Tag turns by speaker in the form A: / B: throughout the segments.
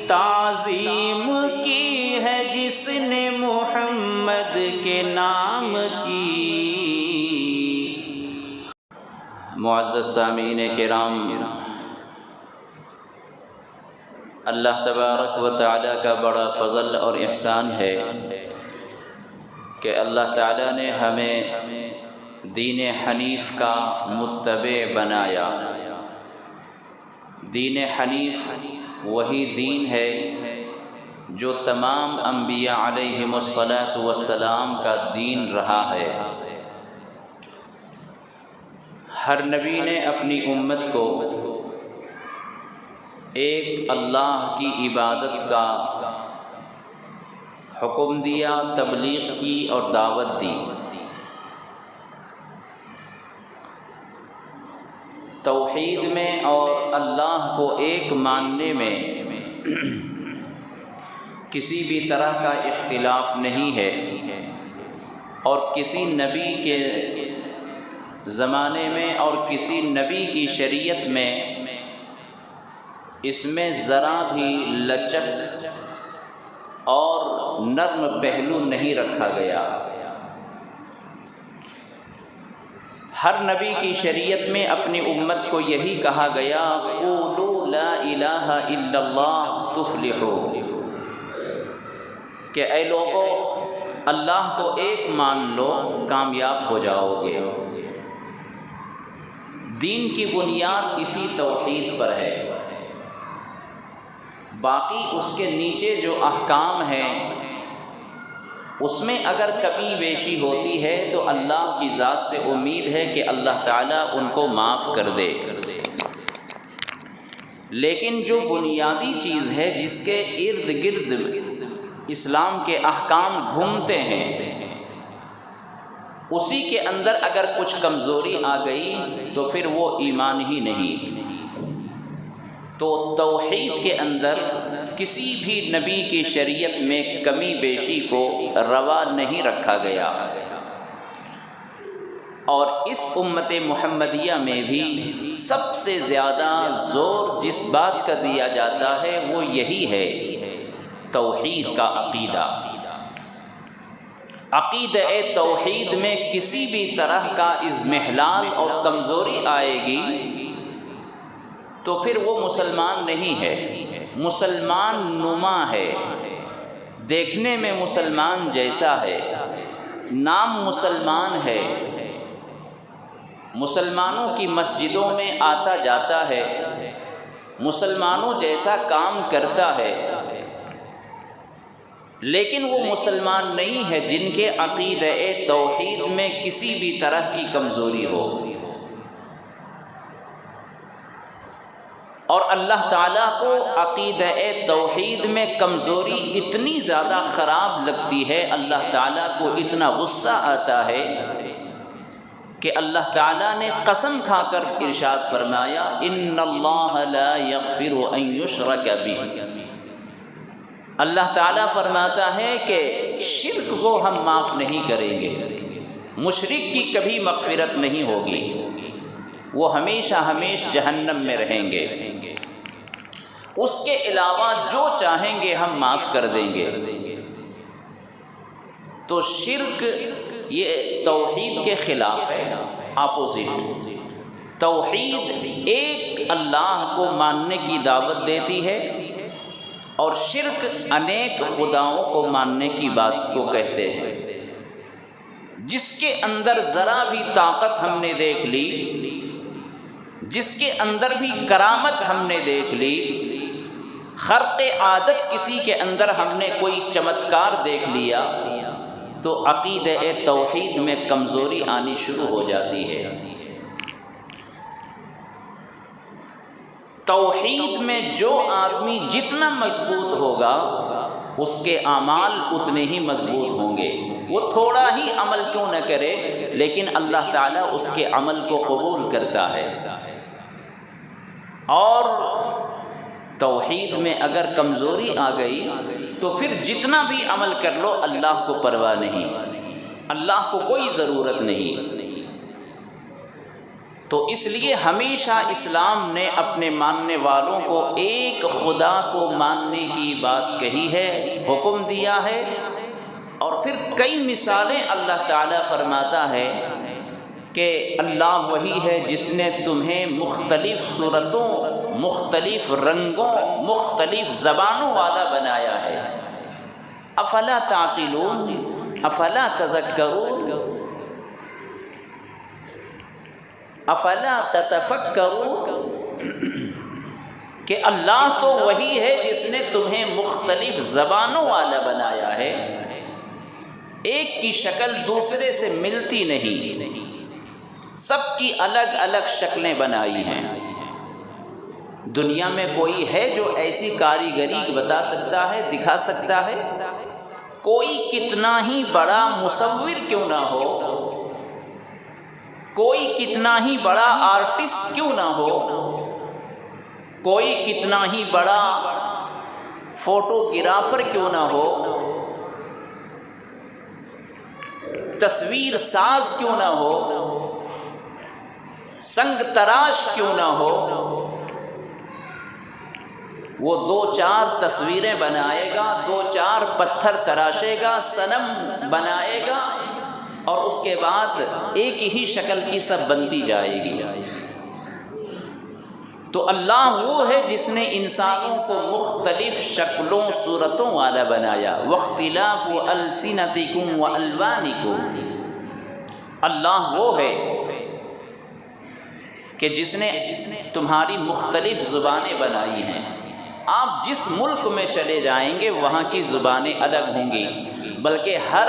A: تعظیم کی ہے جس نے محمد کے نام کی۔ معزز سامعین کرام، اللہ تبارک و تعالیٰ کا بڑا فضل اور احسان ہے کہ اللہ تعالیٰ نے ہمیں دین حنیف کا متبع بنایا۔ دین حنیف وہی دین ہے جو تمام انبیاء علیہم الصلاۃ والسلام کا دین رہا ہے۔ ہر نبی نے اپنی امت کو ایک اللہ کی عبادت کا حکم دیا، تبلیغ کی اور دعوت دی۔ توحید میں اور اللہ کو ایک ماننے میں کسی بھی طرح کا اختلاف نہیں ہے، اور کسی نبی کے زمانے میں اور کسی نبی کی شریعت میں اس میں ذرا بھی لچک اور نرم پہلو نہیں رکھا گیا۔ ہر نبی کی شریعت میں اپنی امت کو یہی کہا گیا، قولوا لا الہ الا اللہ تفلحوا، کہ اے لوگو اللہ کو ایک مان لو، کامیاب ہو جاؤ گے۔ دین کی بنیاد اسی توحید پر ہے، باقی اس کے نیچے جو احکام ہیں اس میں اگر کمی بیشی ہوتی ہے تو اللہ کی ذات سے امید ہے کہ اللہ تعالیٰ ان کو معاف کر دے۔ لیکن جو بنیادی چیز ہے جس کے ارد گرد اسلام کے احکام گھومتے ہیں، اسی کے اندر اگر کچھ کمزوری آ گئی تو پھر وہ ایمان ہی نہیں۔ تو توحید کے اندر کسی بھی نبی کی شریعت میں کمی بیشی کو روا نہیں رکھا گیا، اور اس امت محمدیہ میں بھی سب سے زیادہ زور جس بات کا دیا جاتا ہے وہ یہی ہے، توحید کا عقیدہ۔ عقیدہ توحید میں کسی بھی طرح کا اضمحلال اور کمزوری آئے گی تو پھر وہ مسلمان نہیں ہے، مسلمان نما ہے، دیکھنے میں مسلمان جیسا ہے، نام مسلمان ہے، مسلمانوں کی مسجدوں میں آتا جاتا ہے، مسلمانوں جیسا کام کرتا ہے، لیکن وہ مسلمان نہیں ہے جن کے عقیدہ توحید میں کسی بھی طرح کی کمزوری ہو۔ اور اللہ تعالیٰ کو عقیدہ توحید میں کمزوری اتنی زیادہ خراب لگتی ہے، اللہ تعالیٰ کو اتنا غصہ آتا ہے کہ اللہ تعالیٰ نے قسم کھا کر ارشاد فرمایا، ان اللہ لا یغفر ان یشرک بہ۔ اللہ تعالیٰ فرماتا ہے کہ شرک کو ہم معاف نہیں کریں گے، مشرک کی کبھی مغفرت نہیں ہوگی، وہ ہمیشہ ہمیشہ جہنم میں رہیں گے، اس کے علاوہ جو چاہیں گے ہم معاف کر دیں گے۔ تو شرک یہ توحید کے خلاف ہے، اپوزٹ۔ توحید ایک اللہ کو ماننے کی دعوت دیتی ہے، اور شرک انیک خداؤں کو ماننے کی بات کو کہتے ہیں۔ جس کے اندر ذرا بھی طاقت ہم نے دیکھ لی، جس کے اندر بھی کرامت ہم نے دیکھ لی، خرق عادت کسی کے اندر ہم نے کوئی چمتکار دیکھ لیا، تو عقیدہ توحید میں کمزوری آنی شروع ہو جاتی ہے۔ توحید میں جو آدمی جتنا مضبوط ہوگا اس کے اعمال اتنے ہی مضبوط ہوں گے، وہ تھوڑا ہی عمل کیوں نہ کرے لیکن اللہ تعالیٰ اس کے عمل کو قبول کرتا ہے۔ اور توحید میں اگر کمزوری آ گئی تو پھر جتنا بھی عمل کر لو اللہ کو پرواہ نہیں، اللہ کو کوئی ضرورت نہیں۔ تو اس لیے ہمیشہ اسلام نے اپنے ماننے والوں کو ایک خدا کو ماننے کی بات کہی ہے، حکم دیا ہے، اور پھر کئی مثالیں اللہ تعالیٰ فرماتا ہے کہ اللہ وہی ہے جس نے تمہیں مختلف صورتوں، مختلف رنگوں، مختلف زبانوں والا بنایا ہے۔ افلا تعقلون، افلا تذکرون، افلا تتفکرون، کہ اللہ تو وہی ہے جس نے تمہیں مختلف زبانوں والا بنایا ہے، ایک کی شکل دوسرے سے ملتی نہیں، سب کی الگ الگ شکلیں بنائی ہیں۔ دنیا میں کوئی ہے جو ایسی کاریگری بتا سکتا ہے، دکھا سکتا ہے؟ کوئی کتنا ہی بڑا مصور کیوں نہ ہو، کوئی کتنا ہی بڑا آرٹسٹ کیوں نہ ہو، کوئی کتنا ہی بڑا فوٹوگرافر کیوں نہ ہو، تصویر ساز کیوں نہ ہو، سنگ تراش کیوں نہ ہو، وہ 2-4 تصویریں بنائے گا، 2-4 پتھر تراشے گا، صنم بنائے گا، اور اس کے بعد ایک ہی شکل کی سب بنتی جائے گی۔ تو اللہ وہ ہے جس نے انسانوں کو مختلف شکلوں صورتوں والا بنایا۔ وَاخْتِلَافُ أَلْسِنَتِكُمْ وَأَلْوَانِكُمْ، اللہ وہ ہے کہ جس نے تمہاری مختلف زبانیں بنائی ہیں۔ آپ جس ملک میں چلے جائیں گے وہاں کی زبانیں الگ ہوں گی، بلکہ ہر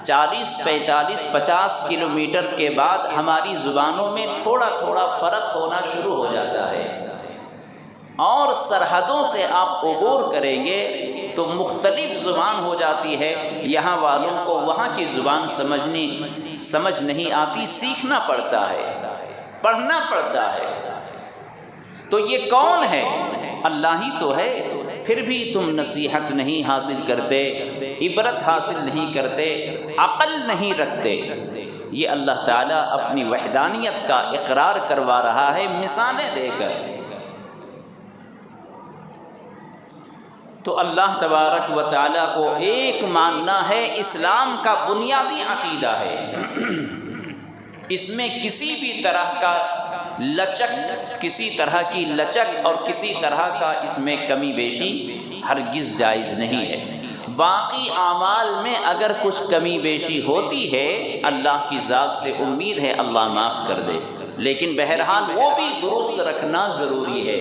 A: 40، 45، 50 کلومیٹر کے بعد ہماری زبانوں میں تھوڑا تھوڑا فرق ہونا شروع ہو جاتا ہے، اور سرحدوں سے آپ عبور کریں گے تو مختلف زبان ہو جاتی ہے۔ یہاں والوں کو وہاں کی زبان سمجھ نہیں آتی، سیکھنا پڑتا ہے، پڑھنا پڑتا ہے۔ تو یہ کون ہے؟ اللہ ہی تو ہے۔ پھر بھی تم نصیحت نہیں حاصل کرتے، عبرت حاصل نہیں کرتے، عقل نہیں رکھتے۔ یہ اللہ تعالیٰ اپنی وحدانیت کا اقرار کروا رہا ہے مثالیں دے کر۔ تو اللہ تبارک و تعالیٰ کو ایک ماننا ہے، اسلام کا بنیادی عقیدہ ہے۔ اس میں کسی بھی طرح کا لچک، کسی طرح کی لچک اور کسی طرح کا اس میں کمی بیشی ہرگز جائز نہیں ہے۔ باقی اعمال میں اگر کچھ کمی بیشی ہوتی ہے، اللہ کی ذات سے امید ہے اللہ معاف کر دے، لیکن بہرحال وہ بھی درست رکھنا ضروری ہے۔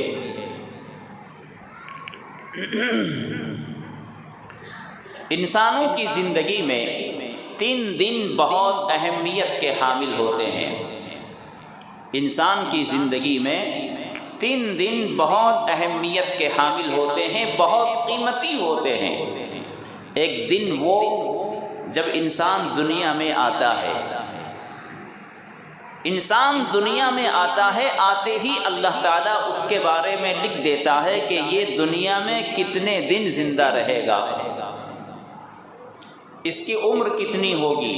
A: انسانوں کی زندگی میں 3 دن بہت اہمیت کے حامل ہوتے ہیں۔ انسان کی زندگی میں 3 دن بہت اہمیت کے حامل ہوتے ہیں، بہت قیمتی ہوتے ہیں۔ ایک دن وہ جب انسان دنیا میں آتا ہے، انسان دنیا میں آتا ہے، آتے ہی اللہ تعالیٰ اس کے بارے میں لکھ دیتا ہے کہ یہ دنیا میں کتنے دن زندہ رہے گا، اس کی عمر کتنی ہوگی،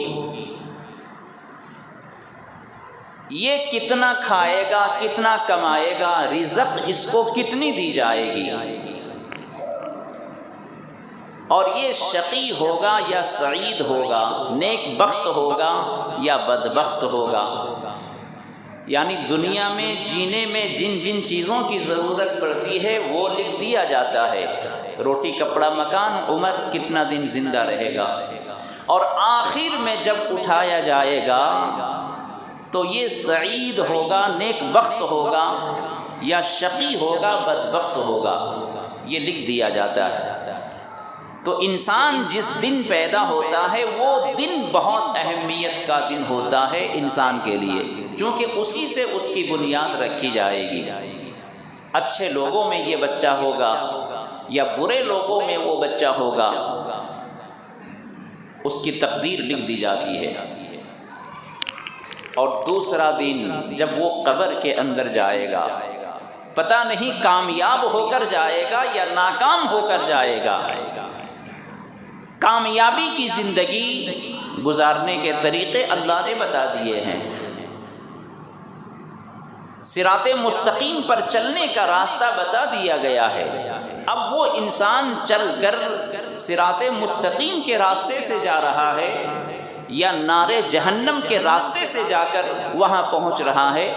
A: یہ کتنا کھائے گا، کتنا کمائے گا، رزق اس کو کتنی دی جائے گی، اور یہ شقی ہوگا یا سعید ہوگا، نیک بخت ہوگا یا بدبخت ہوگا۔ یعنی دنیا میں جینے میں جن جن چیزوں کی ضرورت پڑتی ہے وہ لکھ دیا جاتا ہے، روٹی کپڑا مکان، عمر کتنا دن زندہ رہے گا، اور آخر میں جب اٹھایا جائے گا تو یہ سعید ہوگا، نیک بخت ہوگا، یا شقی ہوگا، بدبخت ہوگا، یہ لکھ دیا جاتا ہے۔ تو انسان جس دن پیدا ہوتا ہے وہ دن بہت اہمیت کا دن ہوتا ہے انسان کے لیے، چونکہ اسی سے اس کی بنیاد رکھی جائے گی۔ اچھے لوگوں میں یہ بچہ ہوگا یا برے لوگوں میں وہ بچہ ہوگا، اس کی تقدیر لکھ دی جاتی ہے۔ اور دوسرا دن جب وہ قبر کے اندر جائے گا، پتہ نہیں کامیاب ہو کر جائے گا یا ناکام ہو کر جائے گا۔ کامیابی کی زندگی گزارنے کے طریقے اللہ نے بتا دیے ہیں۔ صراط مستقیم پر چلنے کا راستہ بتا دیا گیا ہے۔ اب وہ انسان چل کر صراط مستقیم کے راستے سے جا رہا ہے یا نار جہنم کے راستے سے جا کر وہاں پہنچ رہا ہے،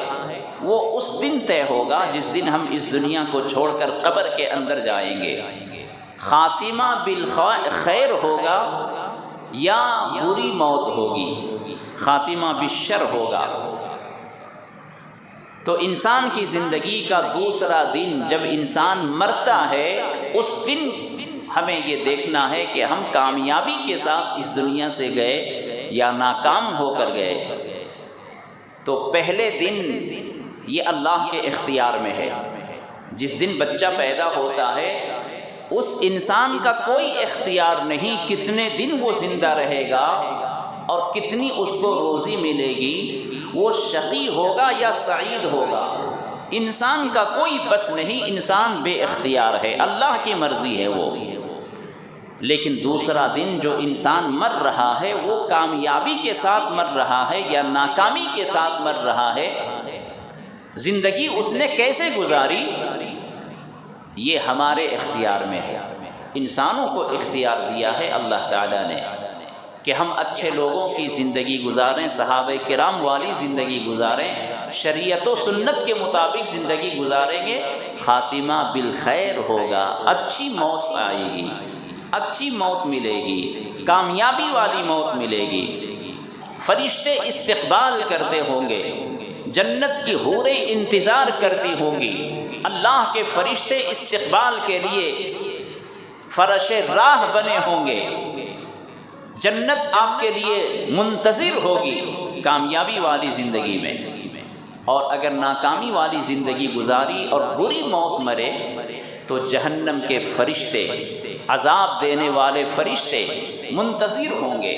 A: وہ اس دن طے ہوگا جس دن ہم اس دنیا کو چھوڑ کر قبر کے اندر جائیں گے۔ خاتمہ بالخیر ہوگا یا بری موت ہوگی، خاتمہ بالشر ہوگا۔ تو انسان کی زندگی کا دوسرا دن جب انسان مرتا ہے، اس دن ہمیں یہ دیکھنا ہے کہ ہم کامیابی کے ساتھ اس دنیا سے گئے یا ناکام ہو کر گئے۔ تو پہلے دن یہ اللہ کے اختیار میں ہے۔ جس دن بچہ پیدا ہوتا ہے اس انسان کا کوئی اختیار نہیں کتنے دن وہ زندہ رہے گا اور کتنی اس کو روزی ملے گی، وہ شقی ہوگا یا سعید ہوگا، انسان کا کوئی بس نہیں، انسان بے اختیار ہے، اللہ کی مرضی ہے وہ۔ لیکن دوسرا دن جو انسان مر رہا ہے وہ کامیابی کے ساتھ مر رہا ہے یا ناکامی کے ساتھ مر رہا ہے، زندگی اس نے کیسے گزاری، یہ ہمارے اختیار میں ہے۔ انسانوں کو اختیار دیا ہے اللہ تعالیٰ نے کہ ہم اچھے لوگوں کی زندگی گزاریں، صحابہ کرام والی زندگی گزاریں، شریعت و سنت کے مطابق زندگی گزاریں گے، خاتمہ بالخیر ہوگا، اچھی موت آئے گی، اچھی موت ملے گی، کامیابی والی موت ملے گی، فرشتے استقبال کرتے ہوں گے، جنت کی حوریں انتظار کرتی ہوں گی، اللہ کے فرشتے استقبال کے لیے فرش راہ بنے ہوں گے، جنت آپ کے لیے منتظر ہوگی کامیابی والی زندگی میں۔ اور اگر ناکامی والی زندگی گزاری اور بری موت مرے تو جہنم کے فرشتے، عذاب دینے والے فرشتے منتظر ہوں گے،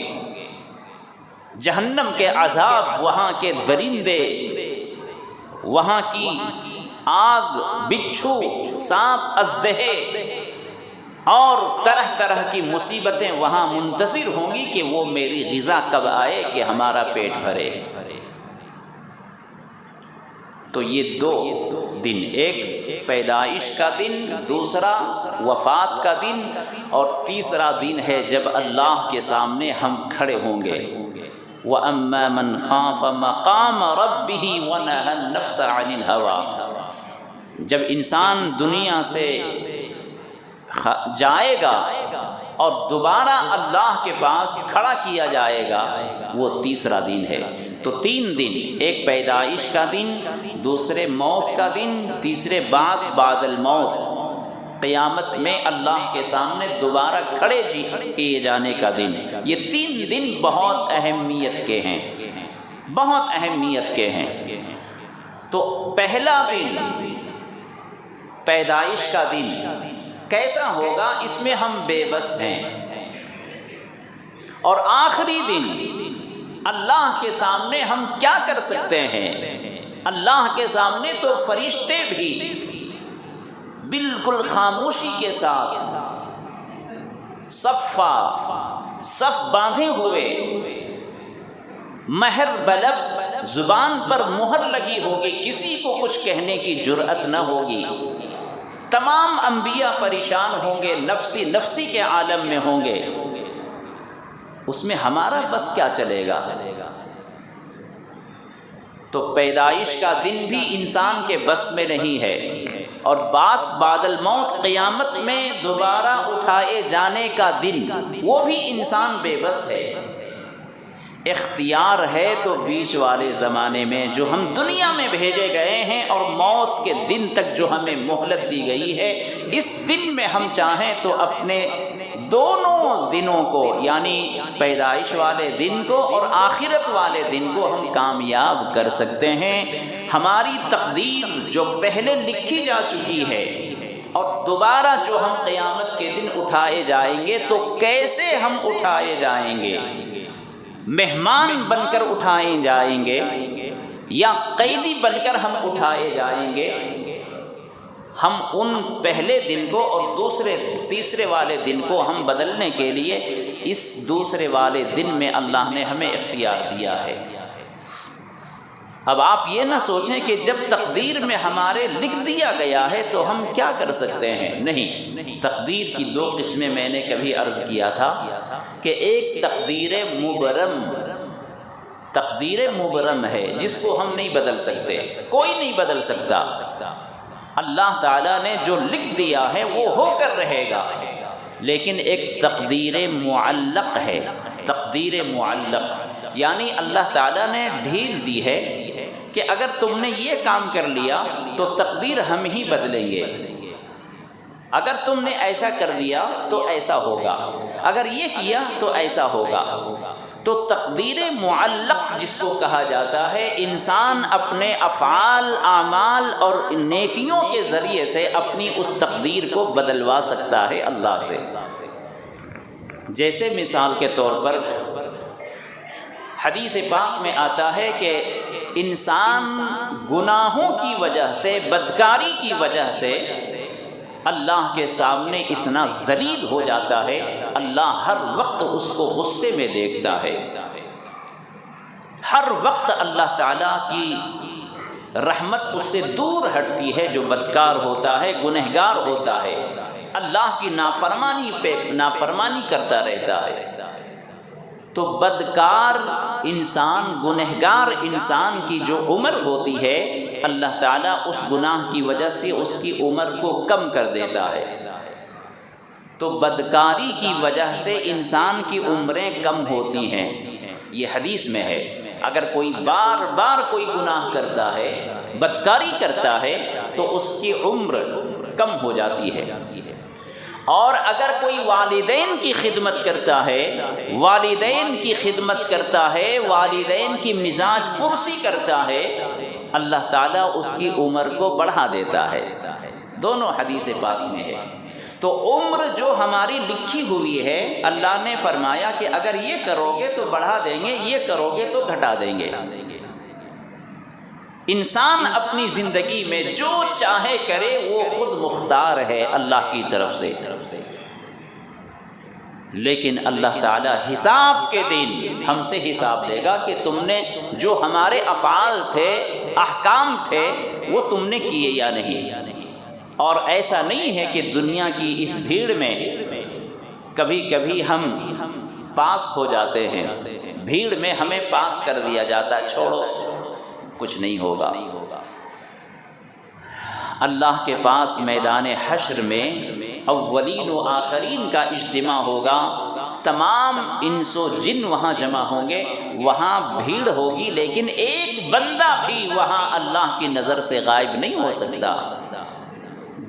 A: جہنم کے عذاب، وہاں کے درندے، وہاں کی آگ، بچھو، سانپ، اژدہے اور طرح طرح کی مصیبتیں وہاں منتظر ہوں گی کہ وہ میری غذا کب آئے کہ ہمارا پیٹ بھرے۔ تو یہ دو دن، ایک پیدائش کا دن، دوسرا وفات کا دن، اور تیسرا دن ہے جب اللہ کے سامنے ہم کھڑے ہوں گے۔ وَأَمَّا مَنْ خَافَ مَقَامَ رَبِّهِ وَنَهَى النَّفْسَ عَنِ الْهَوَىٰ، جب انسان دنیا سے جائے گا اور دوبارہ اللہ کے پاس کھڑا کیا جائے گا، وہ تیسرا دن ہے۔ تو تین دن، ایک پیدائش کا دن، دوسرے موت کا دن، تیسرے بعث بعد الموت، قیامت میں اللہ کے سامنے دوبارہ کھڑے کیے جانے کا دن۔ یہ تین دن بہت اہمیت کے ہیں، بہت اہمیت کے ہیں۔ تو پہلا دن پیدائش کا دن کیسا ہوگا، اس میں ہم بے بس ہیں، اور آخری دن اللہ کے سامنے ہم کیا کر سکتے ہیں؟ اللہ کے سامنے تو فرشتے بھی بالکل خاموشی کے ساتھ صف باندھے ہوئے، مہر بلب، زبان پر مہر لگی ہوگی، کسی کو کچھ کہنے کی جرأت نہ ہوگی، تمام انبیاء پریشان ہوں گے، نفسی نفسی کے عالم میں ہوں گے، اس میں ہمارا بس کیا چلے گا؟ تو پیدائش کا دن بھی انسان کے بس میں نہیں ہے، اور بعث بعد الموت، قیامت میں دوبارہ اٹھائے جانے کا دن، وہ بھی انسان بے بس ہے۔ اختیار ہے تو بیچ والے زمانے میں جو ہم دنیا میں بھیجے گئے ہیں اور موت کے دن تک جو ہمیں مہلت دی گئی ہے، اس دن میں ہم چاہیں تو اپنے دونوں دنوں کو، یعنی پیدائش والے دن کو اور آخرت والے دن کو ہم کامیاب کر سکتے ہیں۔ ہماری تقدیر جو پہلے لکھی جا چکی ہے، اور دوبارہ جو ہم قیامت کے دن اٹھائے جائیں گے، تو کیسے ہم اٹھائے جائیں گے؟ مہمان بن کر اٹھائے جائیں گے یا قیدی بن کر ہم اٹھائے جائیں گے؟ ہم ان پہلے دن کو اور تیسرے والے دن کو ہم بدلنے کے لیے اس دوسرے والے دن میں اللہ نے ہمیں اختیار دیا ہے۔ اب آپ یہ نہ سوچیں کہ جب تقدیر میں ہمارے لکھ دیا گیا ہے تو ہم کیا کر سکتے ہیں، نہیں، تقدیر کی دو قسمیں میں نے کبھی عرض کیا تھا کہ ایک تقدیر مبرم ہے جس کو ہم نہیں بدل سکتے، کوئی نہیں بدل سکتا، اللہ تعالیٰ نے جو لکھ دیا ہے وہ ہو کر رہے گا، لیکن ایک تقدیر معلق ہے، تقدیر معلق یعنی اللہ تعالیٰ نے ڈھیل دی ہے کہ اگر تم نے یہ کام کر لیا تو تقدیر ہم ہی بدلیں گے، اگر تم نے ایسا کر دیا تو ایسا ہوگا، اگر یہ کیا تو ایسا ہوگا۔ تو تقدیر معلق جس کو کہا جاتا ہے، انسان اپنے افعال، اعمال اور نیکیوں کے ذریعے سے اپنی اس تقدیر کو بدلوا سکتا ہے اللہ سے۔ جیسے مثال کے طور پر حدیث پاک میں آتا ہے کہ انسان گناہوں کی وجہ سے، بدکاری کی وجہ سے اللہ کے سامنے اتنا ذلیل ہو جاتا ہے، اللہ ہر وقت اس کو غصے میں دیکھتا ہے، ہر وقت اللہ تعالیٰ کی رحمت اس سے دور ہٹتی ہے جو بدکار ہوتا ہے، گنہگار ہوتا ہے، اللہ کی نافرمانی کرتا رہتا ہے۔ تو بدکار انسان، گنہگار انسان کی جو عمر ہوتی ہے، اللہ تعالیٰ اس گناہ کی وجہ سے اس کی عمر کو کم کر دیتا ہے۔ تو بدکاری کی وجہ سے انسان کی عمریں کم ہوتی ہیں، یہ حدیث میں ہے۔ اگر کوئی بار بار کوئی گناہ کرتا ہے، بدکاری کرتا ہے، تو اس کی عمر کم ہو جاتی ہے۔ اور اگر کوئی والدین کی خدمت کرتا ہے، والدین کی خدمت کرتا ہے، والدین کی مزاج پرسی کرتا ہے، اللہ تعالیٰ اس کی عمر کو بڑھا دیتا ہے۔ دونوں حدیث پاک میں ہے۔ تو عمر جو ہماری لکھی ہوئی ہے، اللہ نے فرمایا کہ اگر یہ کرو گے تو بڑھا دیں گے، یہ کرو گے تو گھٹا دیں گے۔ انسان اپنی زندگی میں جو چاہے کرے، وہ خود مختار ہے اللہ کی طرف سے، لیکن اللہ تعالیٰ حساب کے دن ہم سے حساب لے گا کہ تم نے جو ہمارے افعال تھے، احکام تھے، وہ تم نے کیے یا نہیں۔ اور ایسا نہیں ہے کہ دنیا کی اس بھیڑ میں کبھی کبھی ہم پاس ہو جاتے ہیں، بھیڑ میں ہمیں پاس کر دیا جاتا ہے، چھوڑو کچھ نہیں ہوگا۔ اللہ کے پاس میدان حشر میں اولین و آخرین کا اجتماع ہوگا، تمام انس و جن وہاں جمع ہوں گے، وہاں بھیڑ ہوگی، لیکن ایک بندہ بھی وہاں اللہ کی نظر سے غائب نہیں ہو سکتا۔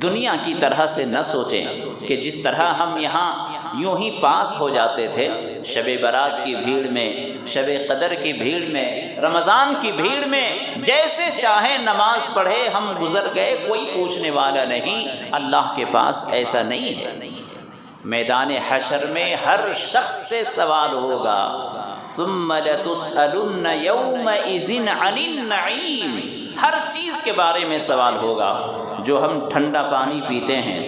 A: دنیا کی طرح سے نہ سوچیں کہ جس طرح ہم یہاں یوں ہی پاس ہو جاتے تھے، شب برات کی بھیڑ میں، شب قدر کی بھیڑ میں، رمضان کی بھیڑ میں، جیسے چاہے نماز پڑھے ہم گزر گئے، کوئی پوچھنے والا نہیں۔ اللہ کے پاس ایسا نہیں ہے۔ میدان حشر میں ہر شخص سے سوال ہوگا، ثم لتسألن یومئذ عن النعیم، ہر چیز کے بارے میں سوال ہوگا۔ جو ہم ٹھنڈا پانی پیتے ہیں،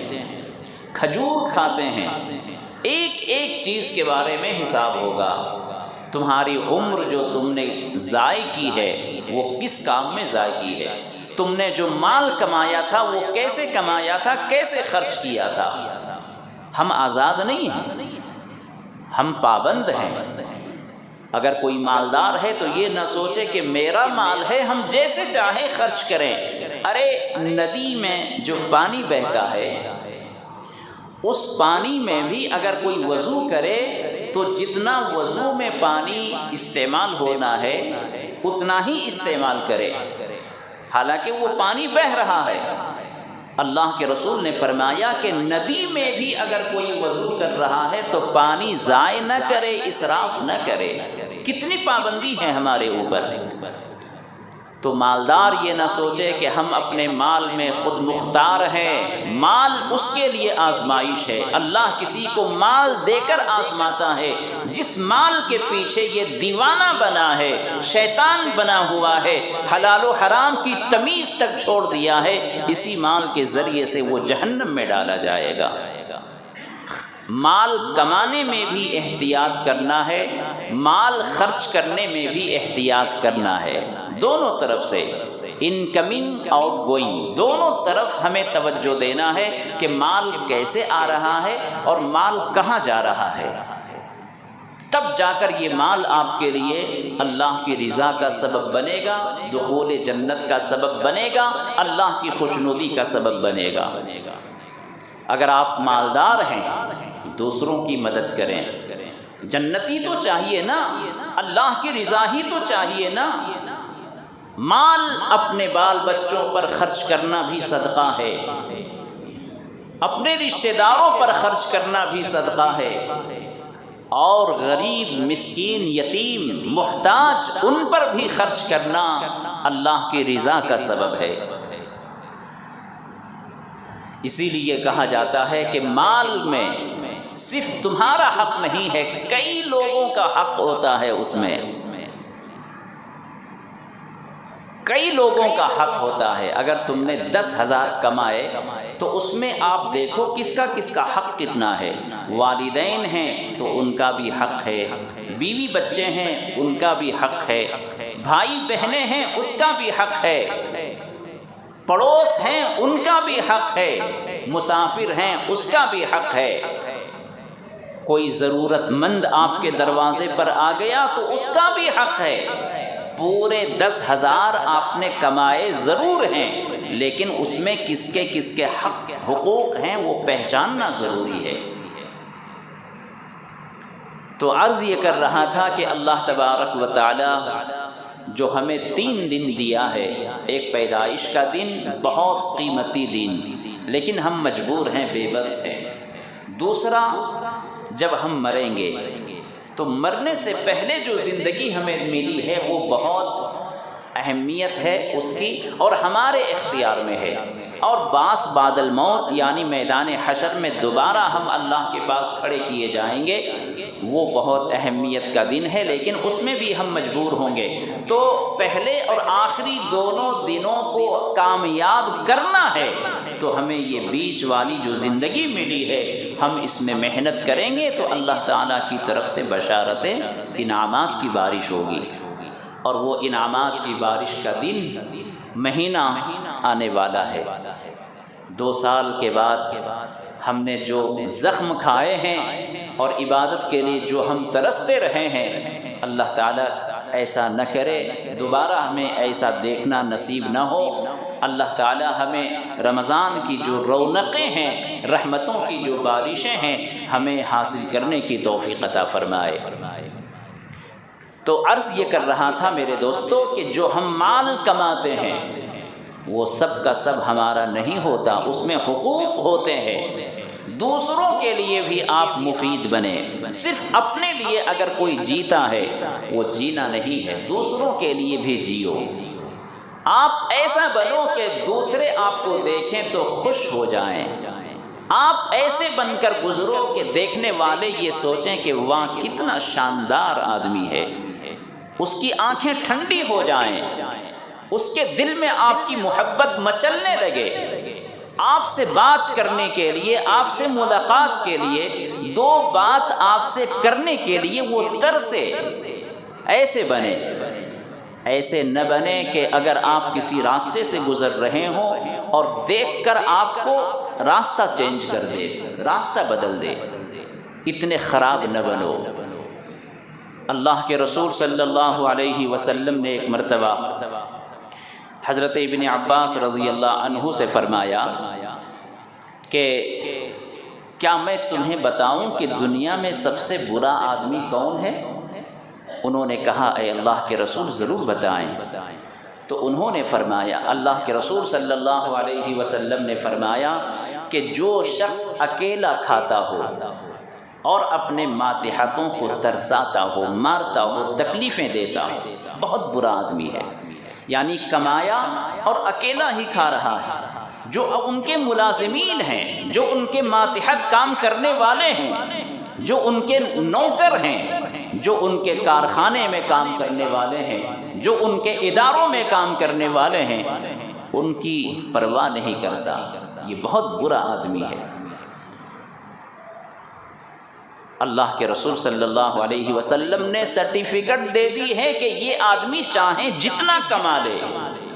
A: کھجور کھاتے ہیں، ایک ایک چیز کے بارے میں حساب ہوگا۔ تمہاری عمر جو تم نے ضائع کی ہے، وہ کس کام میں ضائع کی ہے؟ تم نے جو مال کمایا تھا وہ کیسے کمایا تھا، کیسے خرچ کیا تھا؟ ہم آزاد نہیں ہیں، ہم پابند ہیں۔ اگر کوئی مالدار ہے تو یہ نہ سوچے کہ میرا مال ہے، ہم جیسے چاہے خرچ کریں۔ ارے ندی میں جو پانی بہتا ہے، اس پانی میں بھی اگر کوئی وضو کرے تو جتنا وضو میں پانی استعمال ہونا ہے اتنا ہی استعمال کرے، حالانکہ وہ پانی بہہ رہا ہے۔ اللہ کے رسول نے فرمایا کہ ندی میں بھی اگر کوئی وضو کر رہا ہے تو پانی ضائع نہ کرے، اسراف نہ کرے۔ کتنی پابندی ہے ہمارے اوپر۔ تو مالدار یہ نہ سوچے کہ ہم اپنے مال میں خود مختار ہیں، مال اس کے لیے آزمائش ہے۔ اللہ کسی کو مال دے کر آزماتا ہے۔ جس مال کے پیچھے یہ دیوانہ بنا ہے، شیطان بنا ہوا ہے، حلال و حرام کی تمیز تک چھوڑ دیا ہے، اسی مال کے ذریعے سے وہ جہنم میں ڈالا جائے گا۔ مال کمانے میں بھی احتیاط کرنا ہے، مال خرچ کرنے میں بھی احتیاط کرنا ہے۔ دونوں طرف سے، انکمنگ آؤٹ گوئنگ، دونوں طرف ہمیں توجہ دینا ہے کہ مال کیسے آ رہا ہے اور مال کہاں جا رہا ہے، تب جا کر یہ مال آپ کے لیے اللہ کی رضا کا سبب بنے گا، دخول جنت کا سبب بنے گا، اللہ کی خوشنودی کا سبب بنے گا۔ اگر آپ مالدار ہیں دوسروں کی مدد کریں، جنتی تو چاہیے نا، اللہ کی رضا ہی تو چاہیے نا۔ مال اپنے بال بچوں پر خرچ کرنا بھی صدقہ ہے، اپنے رشتہ داروں پر خرچ کرنا بھی صدقہ ہے، اور غریب مسکین یتیم محتاج ان پر بھی خرچ کرنا اللہ کی رضا کا سبب ہے۔ اسی لیے کہا جاتا ہے کہ مال میں صرف تمہارا حق نہیں ہے، کئی لوگوں کا حق ہوتا ہے، اس میں کئی لوگوں کا حق ہوتا ہے۔ اگر تم نے 10,000 کمائے تو اس میں آپ دیکھو کس کا حق کتنا ہے۔ والدین ہیں تو ان کا بھی حق ہے، بیوی بچے ہیں ان کا بھی حق ہے، بھائی بہنیں ہیں اس کا بھی حق ہے، پڑوس ہیں ان کا بھی حق ہے، مسافر ہیں اس کا بھی حق ہے۔ کوئی ضرورت مند آپ کے دروازے پر آ گیا تو اس کا بھی حق ہے۔ پورے 10,000 آپ نے کمائے ضرور ہیں، لیکن اس میں کس کے حق حقوق ہیں وہ پہچاننا ضروری ہے۔ تو عرض یہ کر رہا تھا کہ اللہ تبارک و تعالی جو ہمیں 3 دن دیا ہے، ایک پیدائش کا دن بہت قیمتی دن، لیکن ہم مجبور ہیں، بے بس ہیں۔ دوسرا، جب ہم مریں گے تو مرنے سے پہلے جو زندگی ہمیں ملی ہے وہ بہت اہمیت ہے اس کی، اور ہمارے اختیار میں ہے، اور بعث بعد الموت یعنی میدان حشر میں دوبارہ ہم اللہ کے پاس کھڑے کیے جائیں گے، وہ بہت اہمیت کا دن ہے، لیکن اس میں بھی ہم مجبور ہوں گے۔ تو پہلے اور آخری دونوں دنوں کو کامیاب کرنا ہے تو ہمیں یہ بیچ والی جو زندگی ملی ہے ہم اس میں محنت کریں گے تو اللہ تعالیٰ کی طرف سے بشارت انعامات کی بارش ہوگی، اور وہ انعامات کی بارش کا دن مہینہ آنے والا ہے۔ 2 سال کے بعد ہم نے جو زخم کھائے ہیں اور عبادت کے لیے جو ہم ترستے رہے ہیں، اللہ تعالیٰ ایسا نہ کرے، دوبارہ ہمیں ایسا دیکھنا نصیب نہ ہو۔ اللہ تعالیٰ ہمیں رمضان کی جو رونقیں ہیں، رحمتوں کی جو بارشیں ہیں، ہمیں حاصل کرنے کی توفیق عطا فرمائے۔ تو عرض یہ کر رہا تھا میرے دوستو کہ جو ہم مال کماتے ہیں وہ سب کا سب ہمارا نہیں ہوتا، اس میں حقوق ہوتے ہیں۔ دوسروں کے لیے بھی آپ مفید بنے، صرف اپنے لیے اگر کوئی جیتا ہے وہ جینا نہیں ہے، دوسروں کے لیے بھی جیو۔ آپ ایسا بنو کہ دوسرے آپ کو دیکھیں تو خوش ہو جائیں، آپ ایسے بن کر گزرو کہ دیکھنے والے یہ سوچیں کہ واہ کتنا شاندار آدمی ہے، اس کی آنکھیں ٹھنڈی ہو جائیں، اس کے دل میں آپ کی محبت مچلنے لگے، آپ سے بات کرنے کے لیے، آپ سے ملاقات کے لیے، 2 بات آپ سے کرنے کے لیے وہ ترسے۔ ایسے بنے، ایسے نہ بنے کہ اگر آپ کسی راستے سے گزر رہے ہوں اور دیکھ کر آپ کو راستہ چینج کر دے، راستہ بدل دے، اتنے خراب نہ بنو۔ اللہ کے رسول صلی اللہ علیہ وسلم نے ایک مرتبہ حضرت ابن عباس رضی اللہ عنہ سے فرمایا کہ کیا میں تمہیں بتاؤں کہ دنیا میں سب سے برا آدمی کون ہے؟ انہوں نے کہا اے اللہ کے رسول ضرور بتائیں۔ تو انہوں نے فرمایا، اللہ کے رسول صلی اللہ علیہ وسلم نے فرمایا کہ جو شخص اکیلا کھاتا ہو اور اپنے ماتحتوں کو ترساتا ہو، مارتا ہو، تکلیفیں دیتا ہو، بہت برا آدمی ہے۔ یعنی کمایا اور اکیلا ہی کھا رہا ہے، جو ان کے ملازمین ہیں، جو ان کے ماتحت کام کرنے والے ہیں، جو ان کے نوکر ہیں، جو ان کے کارخانے میں کام کرنے والے ہیں، جو ان کے اداروں میں کام کرنے والے ہیں، ان کی پرواہ نہیں کرتا، یہ بہت برا آدمی ہے۔ اللہ کے رسول صلی اللہ علیہ وسلم نے سرٹیفکیٹ دے دی ہے کہ یہ آدمی چاہے جتنا کما لے،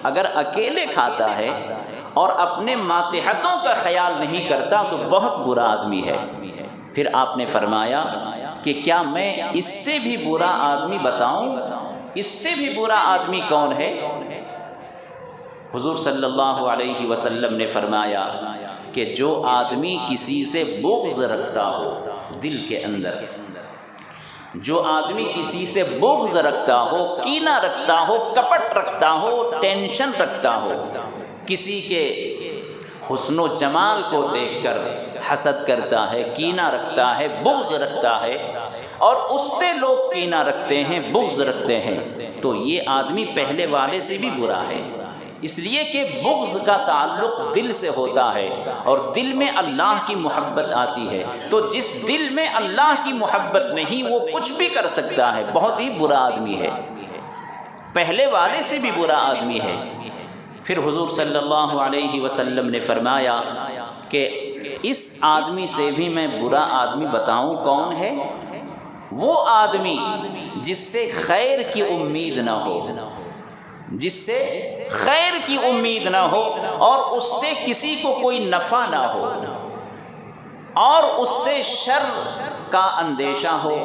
A: اگر اکیلے کھاتا ہے اور اپنے ماتحتوں کا خیال نہیں کرتا تو بہت برا آدمی ہے۔ پھر آپ نے فرمایا کہ کیا میں اس سے بھی برا آدمی بتاؤں؟ اس سے بھی برا آدمی کون ہے؟ حضور صلی اللہ علیہ وسلم نے فرمایا کہ جو آدمی کسی سے بغض رکھتا ہو دل کے اندر، جو آدمی کسی سے بغض رکھتا ہو، کینہ رکھتا ہو، کپٹ رکھتا ہو، ٹینشن رکھتا ہو، کسی کے حسن و جمال کو دیکھ کر حسد کرتا ہے، کینہ رکھتا ہے، بغض رکھتا ہے، اور اس سے لوگ کینہ رکھتے ہیں، بغض رکھتے ہیں، تو یہ آدمی پہلے والے سے بھی برا ہے، اس لیے کہ بغض کا تعلق دل سے ہوتا ہے اور دل میں اللہ کی محبت آتی ہے، تو جس دل میں اللہ کی محبت نہیں وہ کچھ بھی کر سکتا ہے، بہت ہی برا آدمی ہے، پہلے والے سے بھی برا آدمی ہے۔ پھر حضور صلی اللہ علیہ وسلم نے فرمایا کہ اس آدمی سے بھی میں برا آدمی بتاؤں کون ہے؟ وہ آدمی جس سے خیر کی امید نہ ہو، جس سے خیر کی امید نہ ہو اور اس سے کسی کو کوئی نفع نہ ہو اور اس سے شر کا اندیشہ ہو،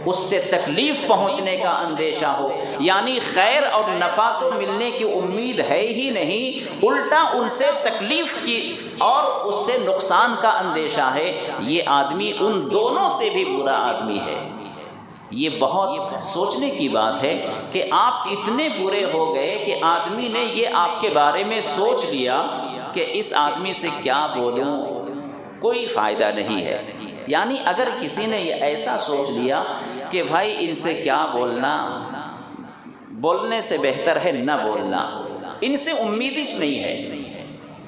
A: اس سے تکلیف پہنچنے کا اندیشہ ہو، یعنی خیر اور نفع کو ملنے کی امید ہے ہی نہیں، الٹا ان سے تکلیف کی اور اس سے نقصان کا اندیشہ ہے، یہ آدمی ان دونوں سے بھی برا آدمی ہے۔ یہ بہت سوچنے کی بات ہے کہ آپ اتنے برے ہو گئے کہ آدمی نے یہ آپ کے بارے میں سوچ لیا کہ اس آدمی سے کیا بولوں، کوئی فائدہ نہیں ہے۔ یعنی اگر کسی نے یہ ایسا سوچ لیا کہ بھائی ان سے کیا بولنا، بولنے سے بہتر ہے نہ بولنا، ان سے امید ہی نہیں ہے،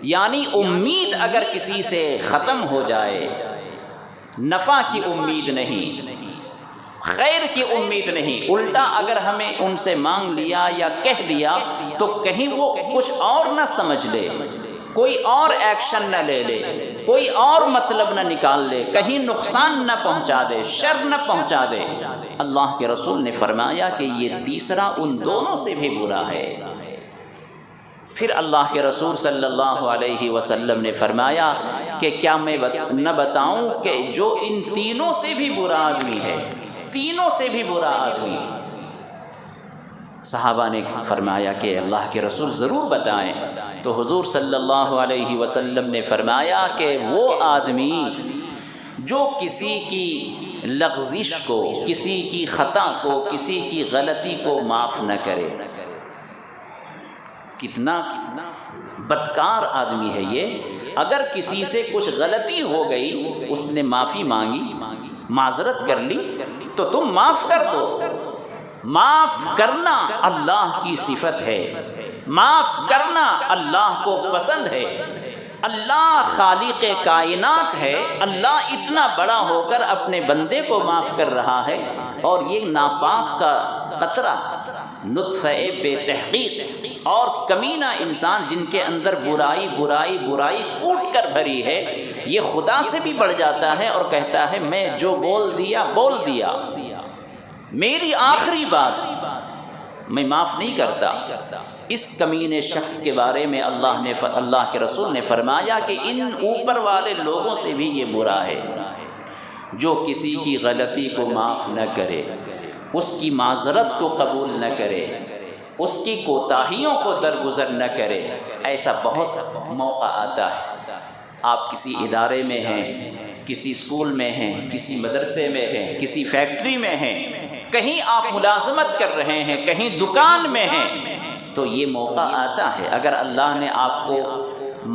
A: یعنی امید اگر کسی سے ختم ہو جائے، نفع کی امید نہیں، خیر کی امید نہیں، الٹا اگر ہمیں ان سے مانگ لیا یا کہہ دیا تو کہیں وہ کچھ اور نہ سمجھ لے، کوئی اور ایکشن نہ لے لے، کوئی اور مطلب نہ نکال لے، کہیں نقصان نہ پہنچا دے، شر نہ پہنچا دے۔ اللہ کے رسول نے فرمایا کہ یہ تیسرا ان دونوں سے بھی برا ہے۔ پھر اللہ کے رسول صلی اللہ علیہ وسلم نے فرمایا کہ کیا میں نہ بتاؤں کہ جو ان تینوں سے بھی برا آدمی ہے، تینوں سے بھی برا آدمی؟ صحابہ نے فرمایا کہ اللہ کے رسول ضرور بتائیں، تو حضور صلی اللہ علیہ وسلم نے فرمایا کہ وہ آدمی جو کسی کی لغزش کو، کسی کی خطا کو، کسی کی غلطی کو معاف نہ کرے۔ کتنا بدکار آدمی ہے یہ، اگر کسی سے کچھ غلطی ہو گئی، اس نے معافی مانگی، معذرت کر لی، تو تم معاف کر دو۔ معاف کرنا اللہ کی صفت ہے، معاف کرنا اللہ کو پسند ہے۔ اللہ خالق کائنات ہے، اللہ اتنا بڑا ہو کر اپنے بندے کو معاف کر رہا ہے، اور یہ ناپاک کا قطرہ، نطفہ بے تحقیق اور کمینہ انسان جن کے اندر برائی برائی برائی کوٹ کر بھری ہے، یہ خدا سے بھی بڑھ جاتا ہے اور کہتا ہے میں جو بول دیا، میری آخری بات میں معاف نہیں کرتا۔ اس کمینے شخص کے بارے میں اللہ کے رسول نے فرمایا کہ ان اوپر والے لوگوں سے بھی یہ برا ہے، جو کسی کی غلطی کو معاف نہ کرے، اس کی معذرت کو قبول نہ کرے، اس کی کوتاہیوں کو درگزر نہ کرے۔ ایسا بہت موقع آتا ہے، آپ کسی ادارے میں ہیں، کسی اسکول میں ہیں، کسی مدرسے میں ہیں، کسی فیکٹری میں ہیں، کہیں آپ ملازمت کر رہے ہیں، کہیں دکان میں ہیں، تو یہ موقع آتا ہے، اگر اللہ نے آپ کو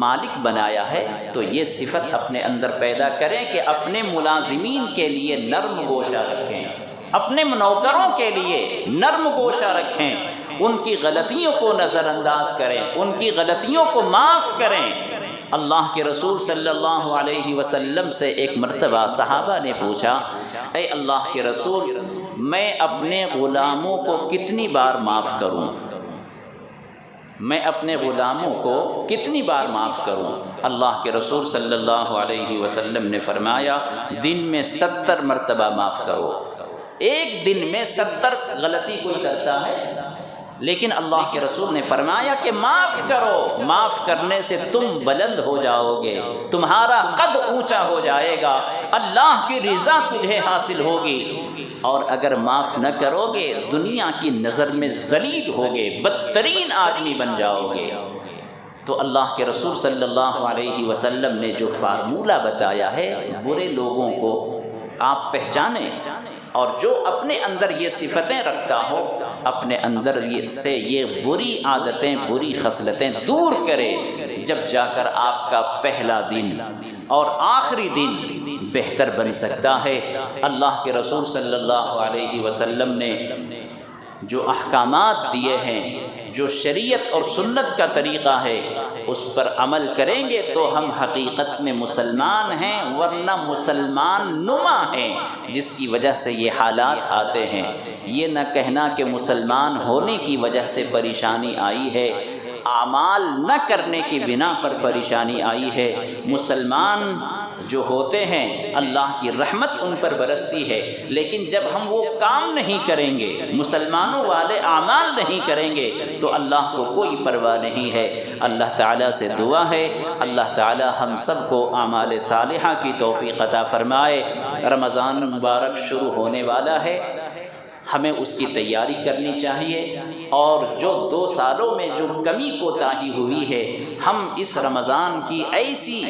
A: مالک بنایا ہے تو یہ صفت اپنے اندر پیدا کریں کہ اپنے ملازمین کے لیے نرم گوشہ رکھیں، اپنے نوکروں کے لیے نرم گوشہ رکھیں، ان کی غلطیوں کو نظر انداز کریں، ان کی غلطیوں کو معاف کریں۔ اللہ کے رسول صلی اللہ علیہ وسلم سے ایک مرتبہ صحابہ نے پوچھا، اے اللہ کے رسول، میں اپنے غلاموں کو کتنی بار معاف کروں؟ میں اپنے غلاموں کو کتنی بار معاف کروں؟ اللہ کے رسول صلی اللہ علیہ وسلم نے فرمایا دن میں 70 مرتبہ معاف کرو۔ ایک دن میں 70 غلطی کوئی کرتا ہے، لیکن اللہ کے رسول نے فرمایا کہ معاف کرو، معاف کرنے سے تم بلند ہو جاؤ گے، تمہارا قد اونچا ہو جائے گا، اللہ کی رضا تجھے حاصل ہوگی۔ اور اگر معاف نہ کرو گے دنیا کی نظر میں ذلیل ہوگے، بدترین آدمی بن جاؤ گے۔ تو اللہ کے رسول صلی اللہ علیہ وسلم نے جو فارمولہ بتایا ہے، برے لوگوں کو آپ پہچانیں، اور جو اپنے اندر یہ صفتیں رکھتا ہو اپنے اندر سے یہ بری عادتیں، بری خصلتیں دور کرے، جب جا کر آپ کا پہلا دن اور آخری دن بہتر بن سکتا ہے۔ اللہ کے رسول صلی اللہ علیہ وسلم نے جو احکامات دیے ہیں، جو شریعت اور سنت کا طریقہ ہے، اس پر عمل کریں گے تو ہم حقیقت میں مسلمان ہیں، ورنہ مسلمان نما ہیں، جس کی وجہ سے یہ حالات آتے ہیں۔ یہ نہ کہنا کہ مسلمان ہونے کی وجہ سے پریشانی آئی ہے، اعمال نہ کرنے کی بنا پر پریشانی آئی ہے۔ مسلمان جو ہوتے ہیں اللہ کی رحمت ان پر برستی ہے، لیکن جب ہم وہ کام نہیں کریں گے، مسلمانوں والے اعمال نہیں کریں گے، تو اللہ کو کوئی پرواہ نہیں ہے۔ اللہ تعالیٰ سے دعا ہے اللہ تعالیٰ ہم سب کو اعمال صالحہ کی توفیق عطا فرمائے۔ رمضان مبارک شروع ہونے والا ہے، ہمیں اس کی تیاری کرنی چاہیے، اور جو 2 سالوں میں جو کمی کوتاہی ہوئی ہے، ہم اس رمضان کی ایسی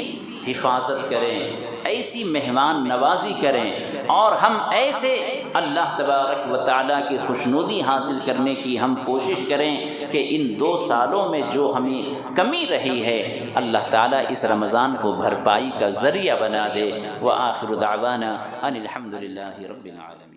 A: حفاظت کریں، ایسی مہمان نوازی کریں، اور ہم ایسے اللہ تبارک و تعالیٰ کی خوشنودی حاصل کرنے کی ہم کوشش کریں کہ ان 2 سالوں میں جو ہمیں کمی رہی ہے اللہ تعالیٰ اس رمضان کو بھرپائی کا ذریعہ بنا دے۔ وآخر دعوانا ان الحمد للہ رب العالمین۔